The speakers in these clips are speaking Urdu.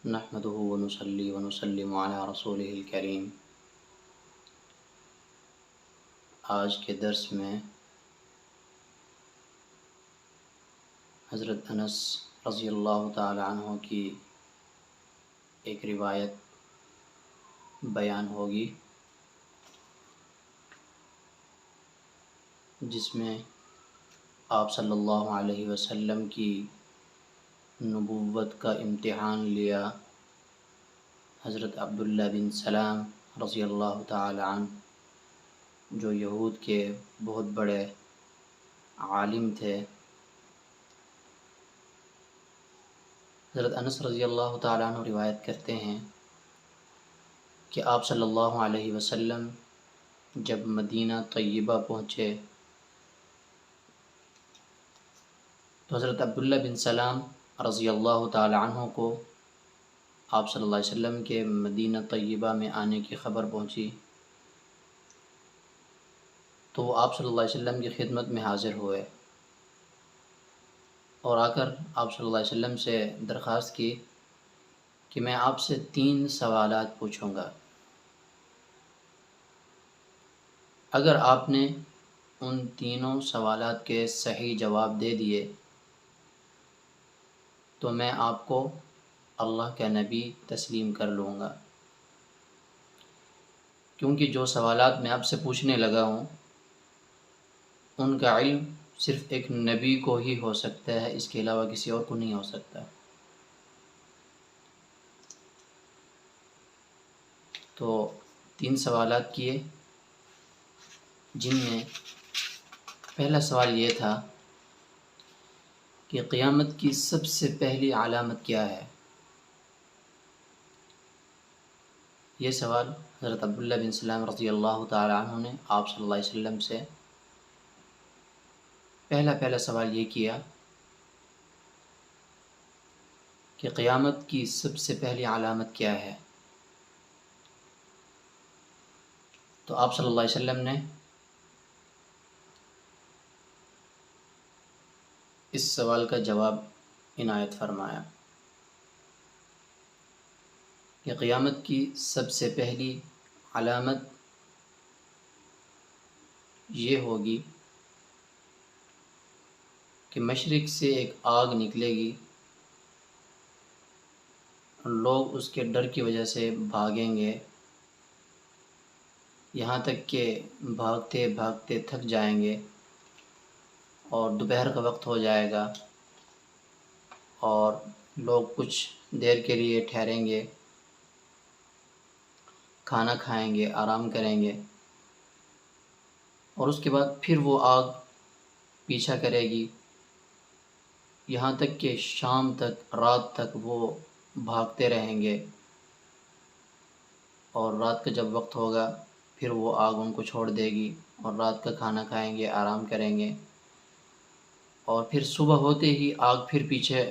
نحمده ونصلي ونسلم علی رسوله الکریم۔ آج کے درس میں حضرت انس رضی اللہ تعالی عنہ کی ایک روایت بیان ہوگی، جس میں آپ صلی اللہ علیہ وسلم کی نبوت کا امتحان لیا حضرت عبداللہ بن سلام رضی اللہ تعالی عنہ، جو یہود کے بہت بڑے عالم تھے۔ حضرت انس رضی اللہ تعالی عنہ روایت کرتے ہیں کہ آپ صلی اللہ علیہ وسلم جب مدینہ طیبہ پہنچے تو حضرت عبداللہ بن سلام رضی اللہ تعالی عنہ کو آپ صلی اللہ علیہ وسلم کے مدینہ طیبہ میں آنے کی خبر پہنچی، تو وہ آپ صلی اللہ علیہ وسلم کی خدمت میں حاضر ہوئے اور آ کر آپ صلی اللہ علیہ وسلم سے درخواست کی کہ میں آپ سے 3 سوالات پوچھوں گا، اگر آپ نے ان تینوں سوالات کے صحیح جواب دے دیے تو میں آپ کو اللہ کا نبی تسلیم کر لوں گا، کیونکہ جو سوالات میں آپ سے پوچھنے لگا ہوں ان کا علم صرف ایک نبی کو ہی ہو سکتا ہے، اس کے علاوہ کسی اور کو نہیں ہو سکتا۔ تو 3 سوالات کیے، جن میں پہلا سوال یہ تھا کہ قیامت کی سب سے پہلی علامت کیا ہے۔ یہ سوال حضرت عبداللہ بن سلام رضی اللہ تعالی عنہ نے آپ صلی اللہ علیہ وسلم سے پہلا سوال یہ کیا کہ قیامت کی سب سے پہلی علامت کیا ہے، تو آپ صلی اللہ علیہ وسلم نے اس سوال کا جواب عنایت فرمایا کہ قیامت کی سب سے پہلی علامت یہ ہوگی کہ مشرق سے ایک آگ نکلے گی، لوگ اس کے ڈر کی وجہ سے بھاگیں گے، یہاں تک کہ بھاگتے بھاگتے تھک جائیں گے اور دوپہر کا وقت ہو جائے گا اور لوگ کچھ دیر کے لیے ٹھہریں گے، کھانا کھائیں گے، آرام کریں گے، اور اس کے بعد پھر وہ آگ پیچھا کرے گی، یہاں تک کہ شام تک، رات تک وہ بھاگتے رہیں گے، اور رات کا جب وقت ہوگا پھر وہ آگ ان کو چھوڑ دے گی اور رات کا کھانا کھائیں گے، آرام کریں گے، اور پھر صبح ہوتے ہی آگ پھر پیچھے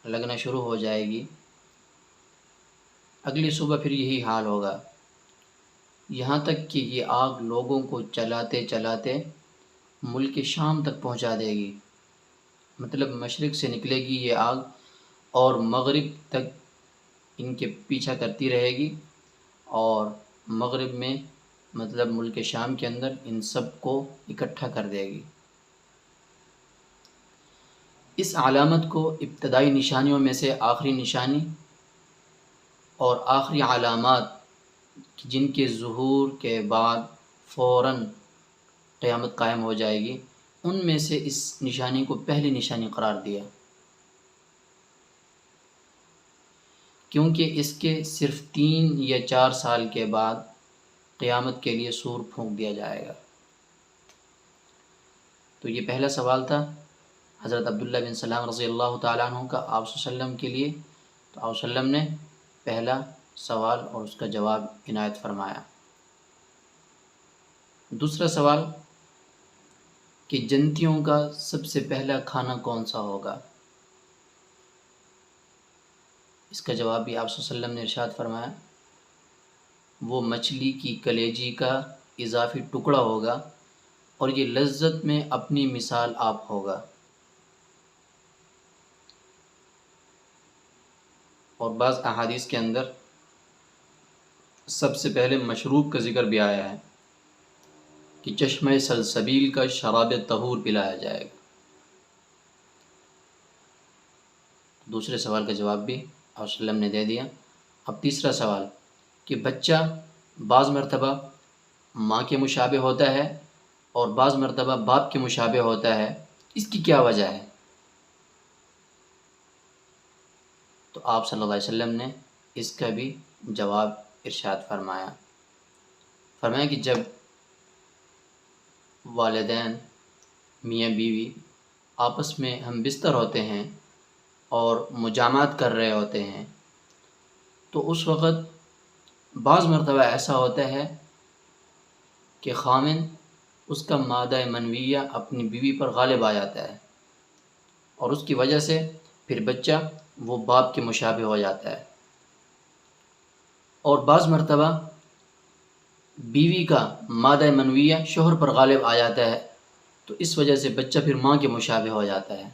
لگنا شروع ہو جائے گی۔ اگلی صبح پھر یہی حال ہوگا، یہاں تک کہ یہ آگ لوگوں کو چلاتے چلاتے ملک شام تک پہنچا دے گی، مطلب مشرق سے نکلے گی یہ آگ اور مغرب تک ان کے پیچھا کرتی رہے گی، اور مغرب میں مطلب ملک شام کے اندر ان سب کو اکٹھا کر دے گی۔ اس علامت کو ابتدائی نشانیوں میں سے آخری نشانی اور آخری علامات جن کے ظہور کے بعد فوراً قیامت قائم ہو جائے گی، ان میں سے اس نشانی کو پہلی نشانی قرار دیا، کیونکہ اس کے صرف 3 یا 4 سال کے بعد قیامت کے لیے سور پھونک دیا جائے گا۔ تو یہ پہلا سوال تھا حضرت عبداللہ بن سلام رضی اللہ تعالیٰ عنہ کا آپ صلی اللہ علیہ وسلم کے لیے، تو آپ صلی اللہ علیہ وسلم نے پہلا سوال اور اس کا جواب عنایت فرمایا۔ دوسرا سوال کہ جنتیوں کا سب سے پہلا کھانا کون سا ہوگا، اس کا جواب بھی آپ صلی اللہ علیہ وسلم نے ارشاد فرمایا، وہ مچھلی کی کلیجی کا اضافی ٹکڑا ہوگا اور یہ لذت میں اپنی مثال آپ ہوگا۔ اور بعض احادیث کے اندر سب سے پہلے مشروب کا ذکر بھی آیا ہے کہ چشمہ سلسبیل کا شراب طہور پلایا جائے گا۔ دوسرے سوال کا جواب بھی آپ صلی اللہ علیہ وسلم نے دے دیا۔ اب تیسرا سوال کہ بچہ بعض مرتبہ ماں کے مشابہ ہوتا ہے اور بعض مرتبہ باپ کے مشابہ ہوتا ہے، اس کی کیا وجہ ہے؟ تو آپ صلی اللہ علیہ وسلم نے اس کا بھی جواب ارشاد فرمایا کہ جب والدین میاں بیوی آپس میں ہم بستر ہوتے ہیں اور مجامعات کر رہے ہوتے ہیں تو اس وقت بعض مرتبہ ایسا ہوتا ہے کہ خاوند اس کا مادہ منویہ اپنی بیوی پر غالب آ جاتا ہے اور اس کی وجہ سے پھر بچہ وہ باپ کے مشابہ ہو جاتا ہے، اور بعض مرتبہ بیوی کا مادہ منویہ شوہر پر غالب آ جاتا ہے تو اس وجہ سے بچہ پھر ماں کے مشابہ ہو جاتا ہے۔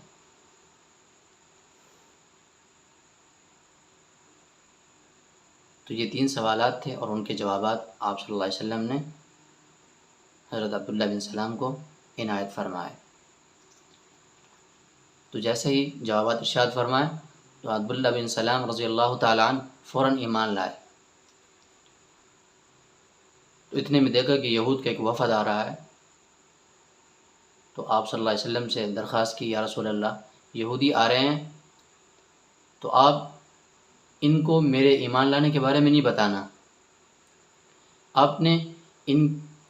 تو یہ 3 سوالات تھے اور ان کے جوابات آپ صلی اللہ علیہ وسلم نے حضرت عبداللہ بن سلام کو عنایت فرمائے۔ تو جیسے ہی جوابات ارشاد فرمائے تو عبداللہ بن سلام رضی اللہ تعالیٰ عنہ فوراً ایمان لائے۔ تو اتنے میں دیکھا کہ یہود کا ایک وفد آ رہا ہے، تو آپ صلی اللہ علیہ وسلم سے درخواست کی، یا رسول اللہ یہودی آ رہے ہیں تو آپ ان کو میرے ایمان لانے کے بارے میں نہیں بتانا، آپ نے ان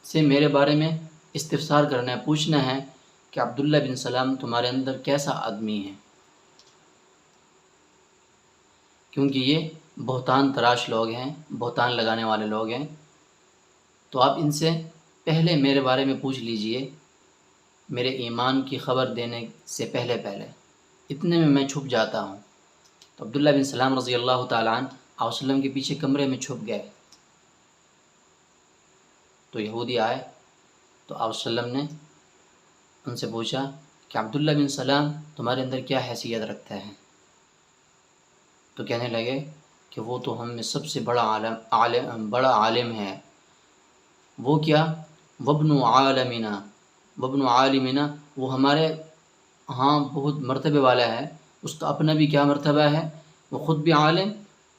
سے میرے بارے میں استفسار کرنا ہے، پوچھنا ہے کہ عبداللہ بن سلام تمہارے اندر کیسا آدمی ہے، کیونکہ یہ بہتان تراش لوگ ہیں، بہتان لگانے والے لوگ ہیں، تو آپ ان سے پہلے میرے بارے میں پوچھ لیجئے، میرے ایمان کی خبر دینے سے پہلے۔ اتنے میں چھپ جاتا ہوں۔ تو عبداللہ بن سلام رضی اللہ تعالیٰ عنہ آپ صلی اللہ علیہ وسلم کے پیچھے کمرے میں چھپ گئے۔ تو یہودی آئے تو آپ صلی اللہ علیہ وسلم نے ان سے پوچھا کہ عبداللہ بن سلام تمہارے اندر کیا حیثیت رکھتا ہے؟ تو کہنے لگے کہ وہ تو ہم میں سب سے بڑا عالم ہے۔ وہ کیا؟ وابن عالمنا، وہ ہمارے ہاں بہت مرتبے والا ہے، اس کا اپنا بھی کیا مرتبہ ہے، وہ خود بھی عالم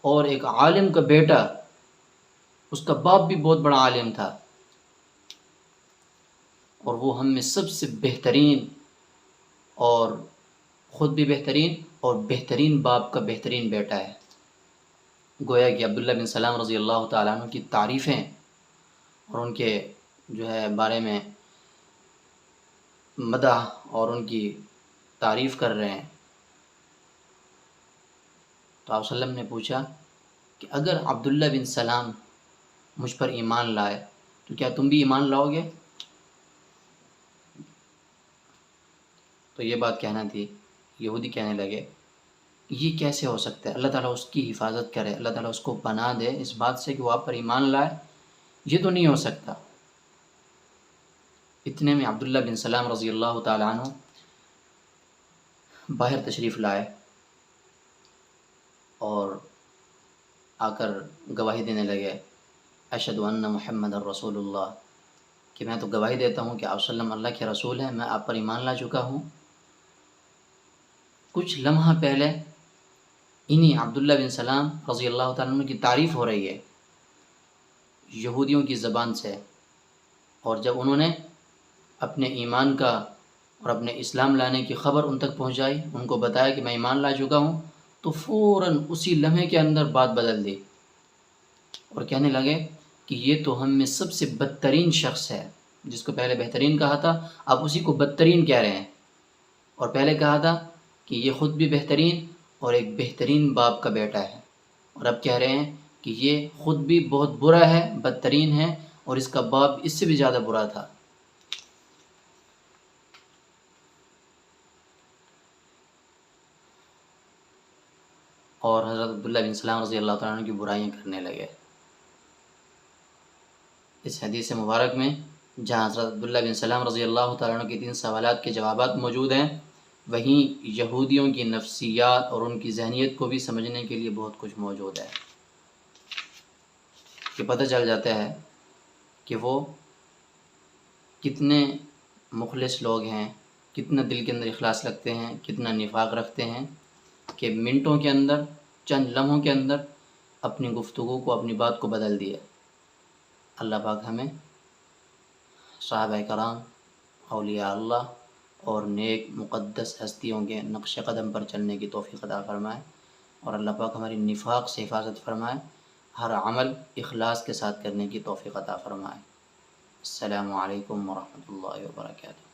اور ایک عالم کا بیٹا، اس کا باپ بھی بہت بڑا عالم تھا، اور وہ ہم میں سب سے بہترین اور خود بھی بہترین اور بہترین باپ کا بہترین بیٹا ہے۔ گویا کہ عبداللہ بن سلام رضی اللہ تعالیٰ عنہ کی تعریفیں اور ان کے بارے میں مدح اور ان کی تعریف کر رہے ہیں۔ تو آپ صلی اللہ علیہ وسلم نے پوچھا کہ اگر عبداللہ بن سلام مجھ پر ایمان لائے تو کیا تم بھی ایمان لاؤ گے؟ تو یہ بات کہنا تھی، یہودی کہنے لگے یہ کیسے ہو سکتا ہے، اللہ تعالیٰ اس کی حفاظت کرے، اللہ تعالیٰ اس کو پناہ دے اس بات سے کہ وہ آپ پر ایمان لائے، یہ تو نہیں ہو سکتا۔ اتنے میں عبداللہ بن سلام رضی اللہ تعالیٰ عنہ باہر تشریف لائے اور آ کر گواہی دینے لگے، اشہد ان محمد رسول اللہ، کہ میں تو گواہی دیتا ہوں کہ آپ صلی اللہ علیہ وسلم اللہ کے رسول ہیں، میں آپ پر ایمان لا چکا ہوں۔ کچھ لمحہ پہلے انہی عبداللہ بن سلام رضی اللہ تعالیٰ عنہ کی تعریف ہو رہی ہے یہودیوں کی زبان سے، اور جب انہوں نے اپنے ایمان کا اور اپنے اسلام لانے کی خبر ان تک پہنچائی، ان کو بتایا کہ میں ایمان لا چکا ہوں، تو فوراً اسی لمحے کے اندر بات بدل دی اور کہنے لگے کہ یہ تو ہم میں سب سے بدترین شخص ہے، جس کو پہلے بہترین کہا تھا اب اسی کو بدترین کہہ رہے ہیں، اور پہلے کہا تھا کہ یہ خود بھی بہترین اور ایک بہترین باپ کا بیٹا ہے، اور اب کہہ رہے ہیں کہ یہ خود بھی بہت برا ہے، بدترین ہے، اور اس کا باپ اس سے بھی زیادہ برا تھا۔ اور حضرت عبداللہ بن سلام رضی اللہ تعالیٰ عنہ کی برائیاں کرنے لگے۔ اس حدیث مبارک میں جہاں حضرت عبداللہ بن سلام رضی اللہ تعالیٰ عنہ کی 3 سوالات کے جوابات موجود ہیں، وہیں یہودیوں کی نفسیات اور ان کی ذہنیت کو بھی سمجھنے کے لیے بہت کچھ موجود ہے، کہ پتہ چل جاتا ہے کہ وہ کتنے مخلص لوگ ہیں، کتنا دل کے اندر اخلاص رکھتے ہیں، کتنا نفاق رکھتے ہیں، کہ منٹوں کے اندر، چند لمحوں کے اندر اپنی گفتگو کو، اپنی بات کو بدل دیا۔ اللہ پاک ہمیں صحابہ کرام، اولیاء اللہ اور نیک مقدس ہستیوں کے نقش قدم پر چلنے کی توفیق عطا فرمائے، اور اللہ پاک ہماری نفاق سے حفاظت فرمائے، ہر عمل اخلاص کے ساتھ کرنے کی توفیق عطا فرمائے۔ السلام علیکم ورحمۃ اللہ وبرکاتہ۔